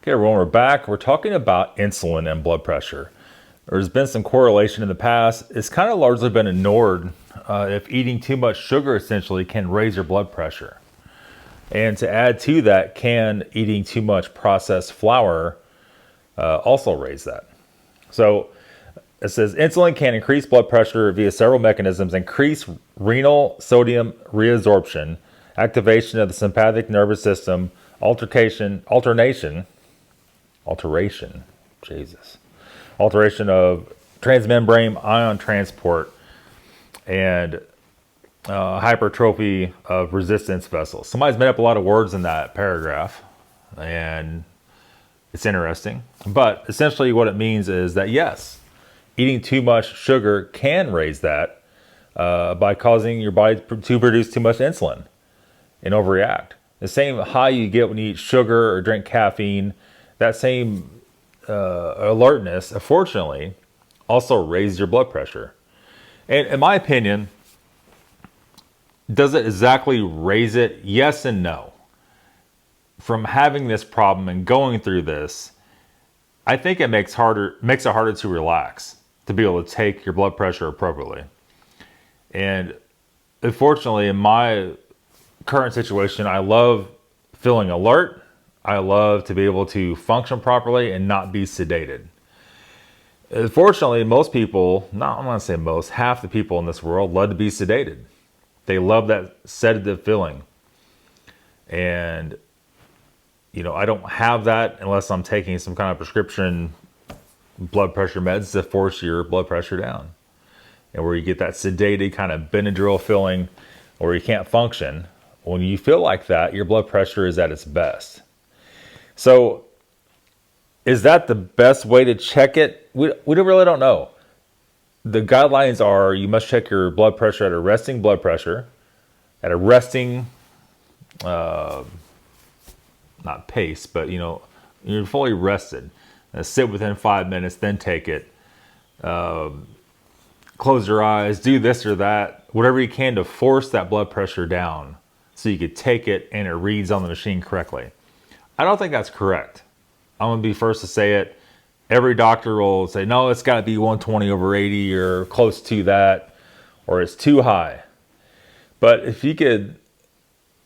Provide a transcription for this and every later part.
Okay, everyone, we're back. We're talking about insulin and blood pressure. There's been some correlation in the past. It's kind of largely been ignored if eating too much sugar essentially can raise your blood pressure. And to add to that, can eating too much processed flour also raise that? So it says insulin can increase blood pressure via several mechanisms: increase renal sodium reabsorption, activation of the sympathetic nervous system, alteration, alteration of transmembrane ion transport, and hypertrophy of resistance vessels. Somebody's made up a lot of words in that paragraph, and it's interesting. But essentially what it means is that yes, eating too much sugar can raise that by causing your body to produce too much insulin and overreact. The same high you get when you eat sugar or drink caffeine, that same alertness, unfortunately, also raises your blood pressure. And in my opinion, does it exactly raise it? Yes and no. From having this problem and going through this, I think it makes it harder to relax, to be able to take your blood pressure appropriately. And unfortunately, in my current situation, I love feeling alert. I love to be able to function properly and not be sedated. Unfortunately, most people, I'm not going to say most, half the people in this world love to be sedated. They love that sedative feeling. And, I don't have that unless I'm taking some kind of prescription blood pressure meds to force your blood pressure down. And where you get that sedated kind of Benadryl feeling or you can't function. When you feel like that, your blood pressure is at its best. So is that the best way to check it? We really don't know. The guidelines are you must check your blood pressure at a resting blood pressure, at a resting, not pace, but you're fully rested. Sit within 5 minutes, then take it. Close your eyes, do this or that, whatever you can to force that blood pressure down so you could take it and it reads on the machine correctly. I don't think that's correct. I'm going to be first to say it. Every doctor will say, no, it's got to be 120/80 or close to that, or it's too high. But if you could,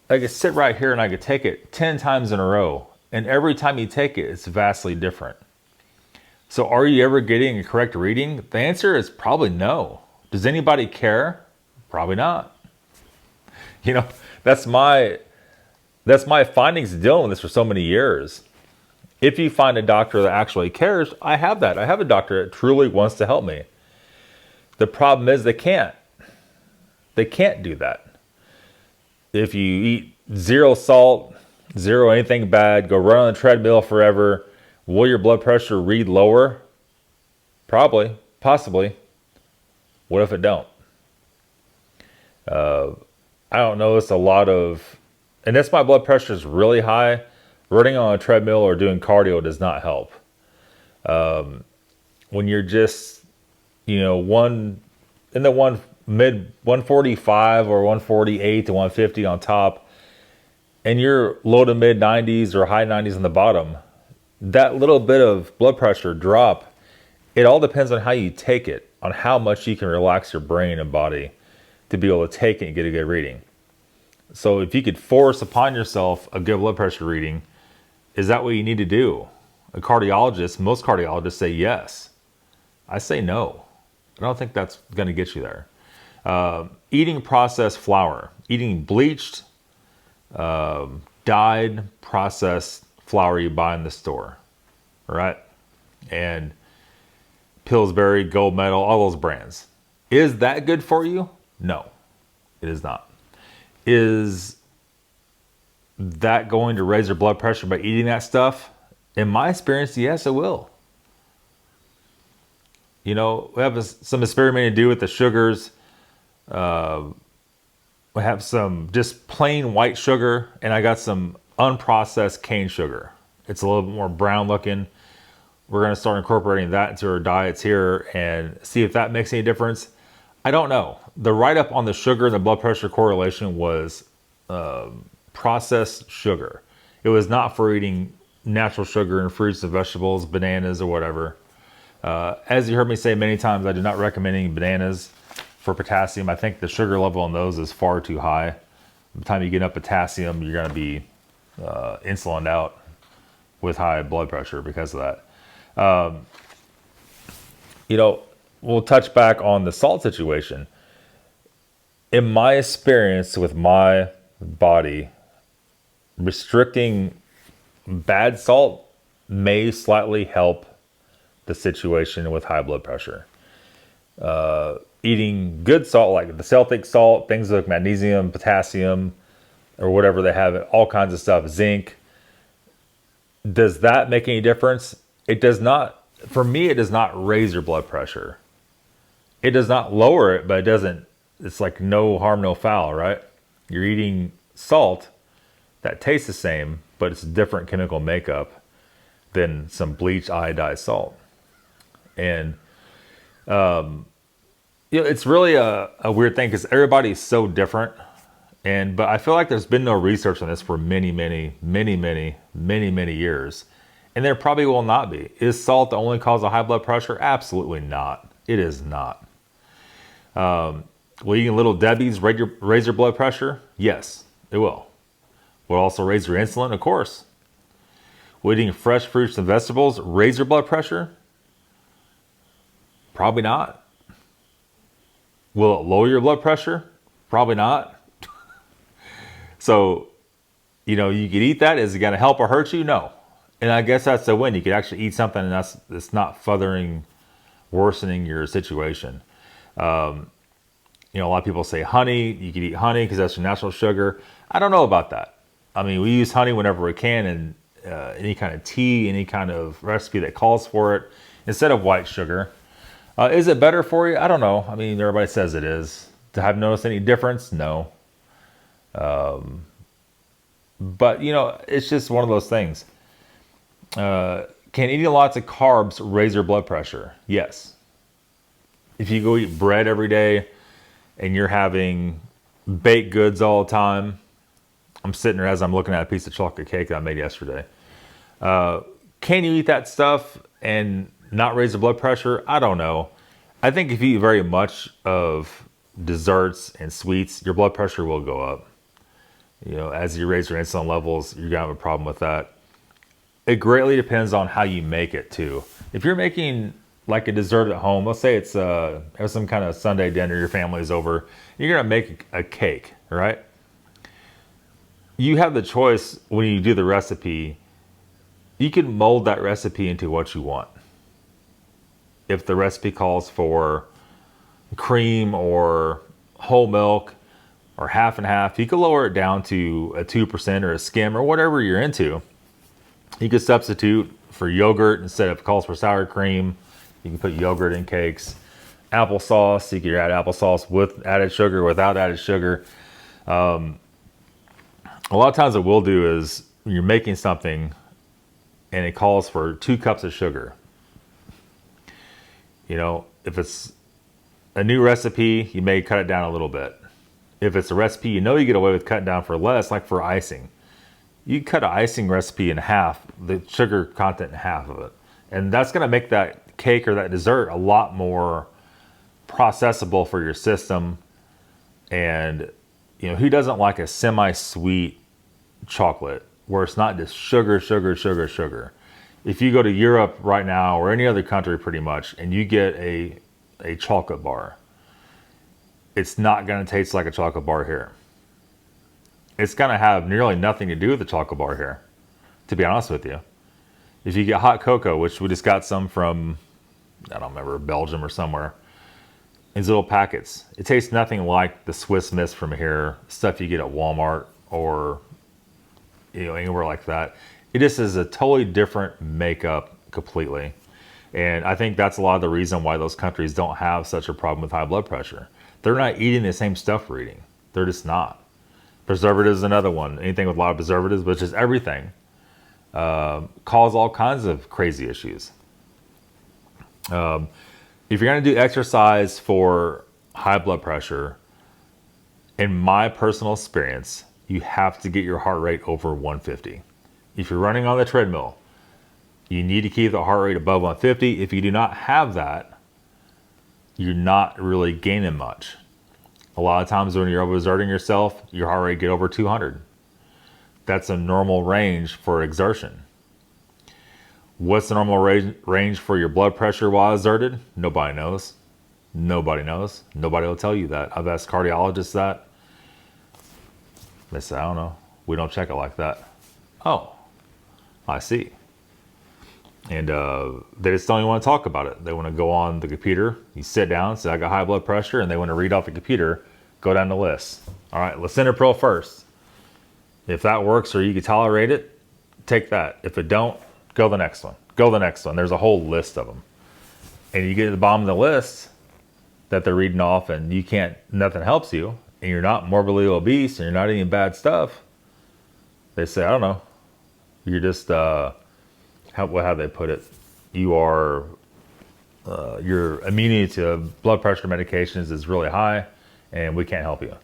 I could sit right here and I could take it 10 times in a row, and every time you take it, it's vastly different. So are you ever getting a correct reading? The answer is probably no. Does anybody care? Probably not. That's my findings dealing with this for so many years. If you find a doctor that actually cares, I have that. I have a doctor that truly wants to help me. The problem is they can't. They can't do that. If you eat zero salt, zero anything bad, go run on the treadmill forever, will your blood pressure read lower? Probably, possibly. What if it don't? I don't notice a lot of, and if my blood pressure is really high, running on a treadmill or doing cardio does not help. When you're just, one mid 145 or 148 to 150 on top, and you're low to mid 90s or high 90s on the bottom, that little bit of blood pressure drop, it all depends on how you take it, on how much you can relax your brain and body to be able to take it and get a good reading. So if you could force upon yourself a good blood pressure reading, is that what you need to do? Most cardiologists say yes. I say no. I don't think that's going to get you there. Eating processed flour, eating bleached, dyed, processed flour you buy in the store, right? And Pillsbury, Gold Medal, all those brands. Is that good for you? No, it is not. Is that going to raise your blood pressure by eating that stuff? In my experience, yes, it will. We have some experimenting to do with the sugars. We have some just plain white sugar, and I got some unprocessed cane sugar. It's a little bit more brown looking. We're going to start incorporating that into our diets here and see if that makes any difference. I don't know. The write-up on the sugar and the blood pressure correlation was processed sugar. It was not for eating natural sugar in fruits and vegetables, bananas or whatever. As you heard me say many times, I do not recommend eating bananas for potassium. I think the sugar level on those is far too high. By the time you get up potassium, you're going to be insulined out with high blood pressure because of that. We'll touch back on the salt situation. In my experience with my body, restricting bad salt may slightly help the situation with high blood pressure. Eating good salt, like the Celtic salt, things like magnesium, potassium, or whatever they have, all kinds of stuff, zinc. Does that make any difference? It does not. For me, it does not raise your blood pressure. It does not lower it, but it doesn't. It's like no harm, no foul, right? You're eating salt that tastes the same, but it's a different chemical makeup than some bleached iodized salt. And it's really a weird thing because everybody's so different. But I feel like there's been no research on this for many years. And there probably will not be. Is salt the only cause of high blood pressure? Absolutely not. It is not. Will eating Little Debbie's raise your blood pressure? Yes, it will. Will also raise your insulin? Of course. Will eating fresh fruits and vegetables raise your blood pressure? Probably not. Will it lower your blood pressure? Probably not. So, you could eat that. Is it going to help or hurt you? No. And I guess that's the win. You could actually eat something that's not worsening your situation. A lot of people say honey. You could eat honey because that's your natural sugar. I don't know about that. I mean, we use honey whenever we can in any kind of tea, any kind of recipe that calls for it, instead of white sugar. Is it better for you? I don't know. I mean, everybody says it is. Have I noticed any difference? No. But, it's just one of those things. Can eating lots of carbs raise your blood pressure? Yes. If you go eat bread every day and you're having baked goods all the time, I'm sitting there as I'm looking at a piece of chocolate cake that I made yesterday. Can you eat that stuff and not raise the blood pressure? I don't know. I think if you eat very much of desserts and sweets, your blood pressure will go up. As you raise your insulin levels, you're going to have a problem with that. It greatly depends on how you make it too. If you're making like a dessert at home, let's say it's some kind of Sunday dinner, your family's over, you're going to make a cake, right? You have the choice when you do the recipe. You can mold that recipe into what you want. If the recipe calls for cream or whole milk or half and half, you can lower it down to a 2% or a skim or whatever you're into. You could substitute for yogurt instead of calls for sour cream. You can put yogurt in cakes. Applesauce, you can add applesauce with added sugar, without added sugar. A lot of times what we'll do is when you're making something and it calls for 2 cups of sugar. If it's a new recipe, you may cut it down a little bit. If it's a recipe you get away with cutting down for less, like for icing, you cut an icing recipe in half, the sugar content in half of it. And that's going to make that cake or that dessert a lot more processable for your system. And, who doesn't like a semi-sweet chocolate where it's not just sugar? If you go to Europe right now or any other country pretty much, and you get a chocolate bar, it's not going to taste like a chocolate bar here. It's going to have nearly nothing to do with the chocolate bar here, to be honest with you. If you get hot cocoa, which we just got some from, I don't remember, Belgium or somewhere, these little packets, it tastes nothing like the Swiss Miss from here, stuff you get at Walmart or anywhere like that. It just is a totally different makeup completely. And I think that's a lot of the reason why those countries don't have such a problem with high blood pressure. They're not eating the same stuff we're eating. They're just not. Preservatives is another one. Anything with a lot of preservatives, but just everything, cause all kinds of crazy issues. If you're going to do exercise for high blood pressure, in my personal experience, you have to get your heart rate over 150. If you're running on the treadmill, you need to keep the heart rate above 150. If you do not have that, you're not really gaining much. A lot of times when you're overexerting yourself, your heart rate get over 200. That's a normal range for exertion. What's the normal range for your blood pressure while exerted? Nobody knows. Nobody knows. Nobody will tell you that. I've asked cardiologists that. They say, I don't know. We don't check it like that. Oh, I see. And they just don't even want to talk about it. They want to go on the computer. You sit down, say, I got high blood pressure, and they want to read off the computer, go down the list. All right, lisinopril first. If that works or you can tolerate it, take that. If it don't, go the next one. Go the next one. There's a whole list of them. And you get to the bottom of the list that they're reading off and you can't, nothing helps you, and you're not morbidly obese and you're not eating bad stuff. They say, I don't know. You're just, how they put it? You are, your immunity to blood pressure medications is really high and we can't help you.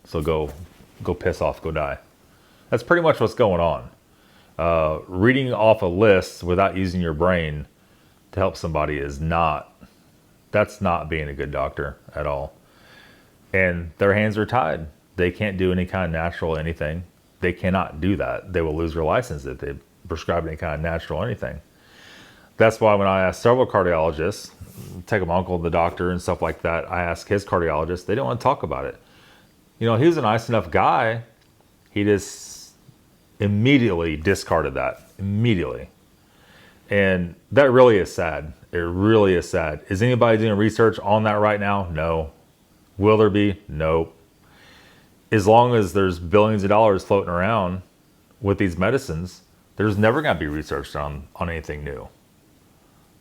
So go piss off, go die. That's pretty much what's going on. Reading off a list without using your brain to help somebody that's not being a good doctor at all. And their hands are tied. They can't do any kind of natural anything. They cannot do that. They will lose their license if they prescribe any kind of natural anything. That's why when I asked several cardiologists, take my uncle to the doctor and stuff like that, I asked his cardiologist, they didn't want to talk about it. You know, he was a nice enough guy. He just immediately discarded that. Immediately. And that really is sad. It really is sad. Is anybody doing research on that right now? No. Will there be? No. As long as there's billions of dollars floating around with these medicines, there's never going to be research on anything new.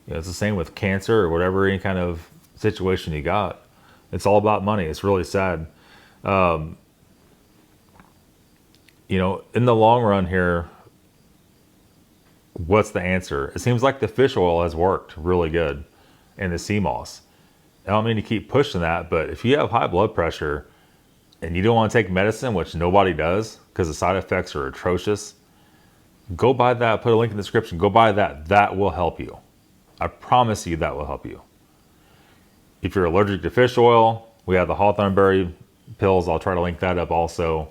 You know, it's the same with cancer or whatever, any kind of situation you got. It's all about money. It's really sad. You know, in the long run here, what's the answer? It seems like the fish oil has worked really good and the sea moss. I don't mean to keep pushing that, but if you have high blood pressure and you don't want to take medicine, which nobody does because the side effects are atrocious, go buy that. Put a link in the description. Go buy that. That will help you. I promise you that will help you. If you're allergic to fish oil, we have the hawthornberry pills. I'll try to link that up also.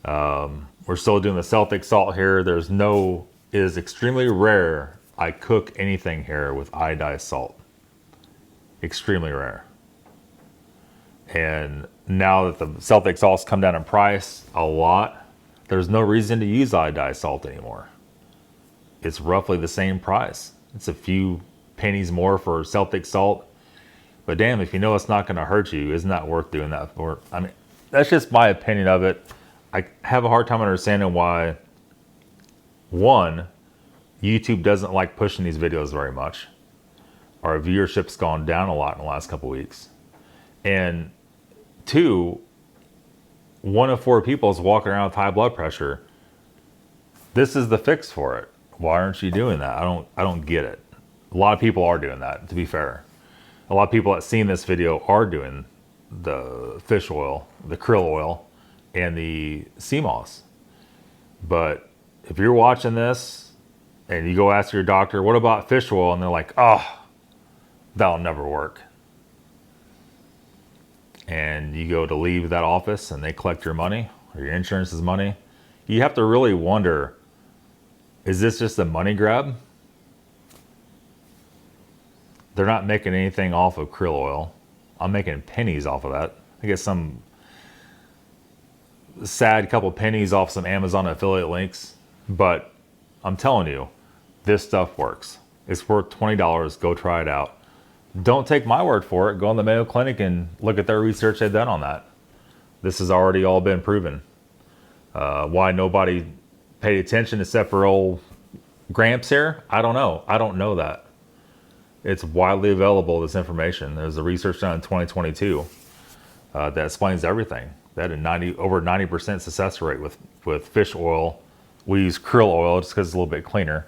We're still doing the Celtic salt here. It is extremely rare I cook anything here with iodized salt. Extremely rare. And now that the Celtic salts come down in price a lot, there's no reason to use iodized salt anymore. It's roughly the same price. It's a few pennies more for Celtic salt. But damn, if you know it's not going to hurt you, isn't that worth doing that for? I mean, that's just my opinion of it. I have a hard time understanding why, one, YouTube doesn't like pushing these videos very much. Our viewership's gone down a lot in the last couple weeks. And two, 1 of 4 people is walking around with high blood pressure. This is the fix for it. Why aren't you doing that? I don't get it. A lot of people are doing that, to be fair. A lot of people that seen this video are doing the fish oil, the krill oil, and the sea moss. But if you're watching this and you go ask your doctor, what about fish oil? And they're like, oh, that'll never work. And you go to leave that office and they collect your money or your insurance's money. You have to really wonder, is this just a money grab? They're not making anything off of krill oil. I'm making pennies off of that. I get some sad couple pennies off some Amazon affiliate links. But I'm telling you, this stuff works. It's worth $20. Go try it out. Don't take my word for it. Go on the Mayo Clinic and look at their research they've done on that. This has already all been proven. Why nobody paid attention except for old Gramps here? I don't know. I don't know that. It's widely available, this information. There's a research done in 2022 that explains everything. That had over 90% success rate with fish oil. We use krill oil just because it's a little bit cleaner.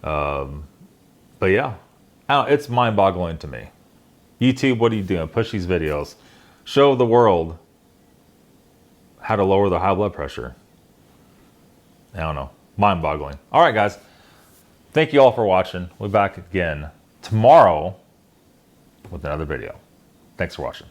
But yeah, it's mind-boggling to me. YouTube, what are you doing? Push these videos. Show the world how to lower the high blood pressure. I don't know. Mind-boggling. All right, guys. Thank you all for watching. We'll be back again tomorrow with another video. Thanks for watching.